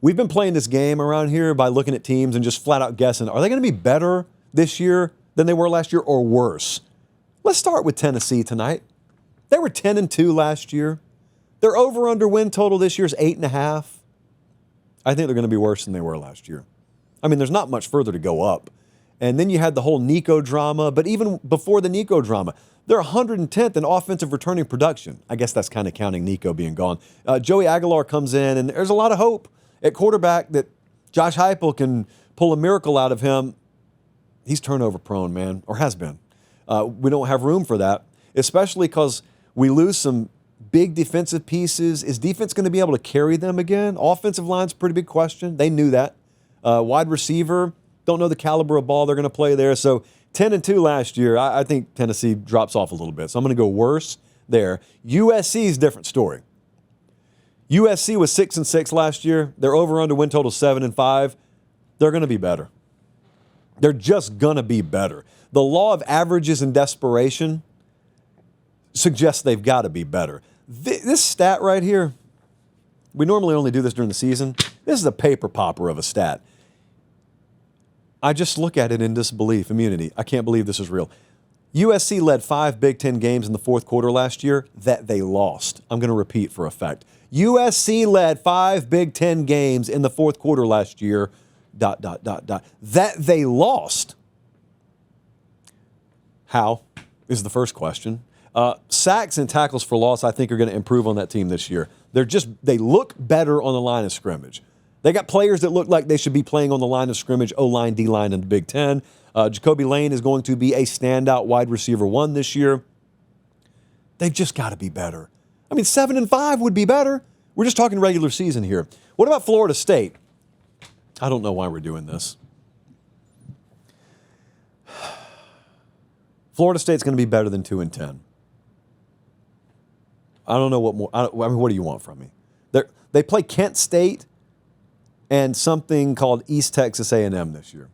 we've been playing this game around here by looking at teams and just flat out guessing, are they going to be better this year than they were last year or worse? Let's start with Tennessee tonight. They were 10-2 last year. Their over-under win total this year is 8.5. I think they're going to be worse than they were last year. I mean, there's not much further to go up. And then you had the whole Nico drama, but even before the Nico drama, they're 110th in offensive returning production. I guess that's kind of counting Nico being gone. Joey Aguilar comes in, and there's a lot of hope at quarterback that Josh Heupel can pull a miracle out of him. He's turnover prone, man, or has been. We don't have room for that, especially because we lose some big defensive pieces. Is defense going to be able to carry them again? Offensive line's a pretty big question. They knew that. Wide receiver, don't know the caliber of ball they're going to play there. So 10-2 last year, I think Tennessee drops off a little bit. So I'm going to go worse there. USC's a different story. USC was 6-6 last year. Their over-under win total 7-5. They're going to be better. They're just going to be better. The law of averages and desperation suggests they've got to be better. This stat right here, we normally only do this during the season. This is a paper popper of a stat. I just look at it in disbelief, immunity. I can't believe this is real. USC led 5 Big Ten games in the fourth quarter last year that they lost. I'm going to repeat for effect. USC led 5 Big Ten games in the fourth quarter last year, ... that they lost. How is the first question. Sacks and tackles for loss, I think, are going to improve on that team this year. They look better on the line of scrimmage. They got players that look like they should be playing on the line of scrimmage, O-line, D-line in the Big Ten. Jacoby Lane is going to be a standout wide receiver 1 this year. They've just got to be better. I mean, 7-5 would be better. We're just talking regular season here. What about Florida State? I don't know why we're doing this. Florida State's going to be better than 2-10. I don't know what more. I mean, what do you want from me? They play Kent State and something called East Texas A&M this year.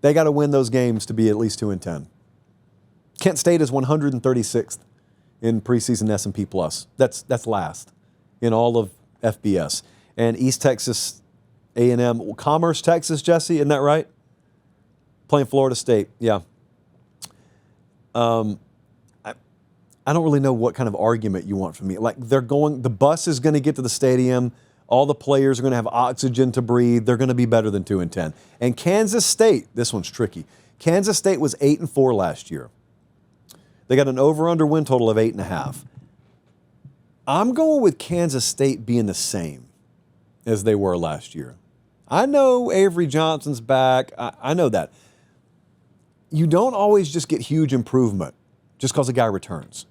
They got to win those games to be at least 2-10. Kent State is 136th in preseason S&P Plus. That's last in all of FBS. And East Texas A&M, Commerce, Texas, Jesse, isn't that right? Playing Florida State, yeah. I don't really know what kind of argument you want from me. Like the bus is going to get to the stadium. All the players are going to have oxygen to breathe. They're going to be better than 2-10. And Kansas State, this one's tricky. Kansas State was 8-4 last year. They got an over-under win total of 8.5. I'm going with Kansas State being the same as they were last year. I know Avery Johnson's back. I know that. You don't always just get huge improvement just because a guy returns.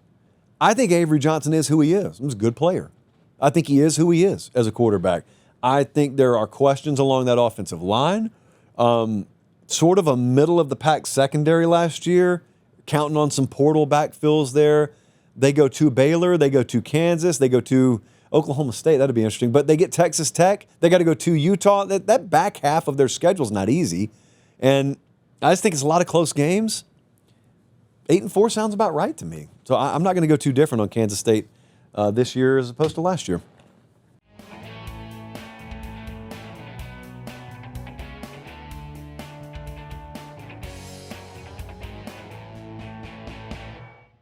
I think Avery Johnson is who he is. He's a good player. I think he is who he is as a quarterback. I think there are questions along that offensive line. Sort of a middle-of-the-pack secondary last year, counting on some portal backfills there. They go to Baylor. They go to Kansas. They go to Oklahoma State. That'd be interesting. But they get Texas Tech. They got to go to Utah. That back half of their schedule is not easy. And I just think it's a lot of close games. 8-4 sounds about right to me. So I'm not going to go too different on Kansas State this year as opposed to last year.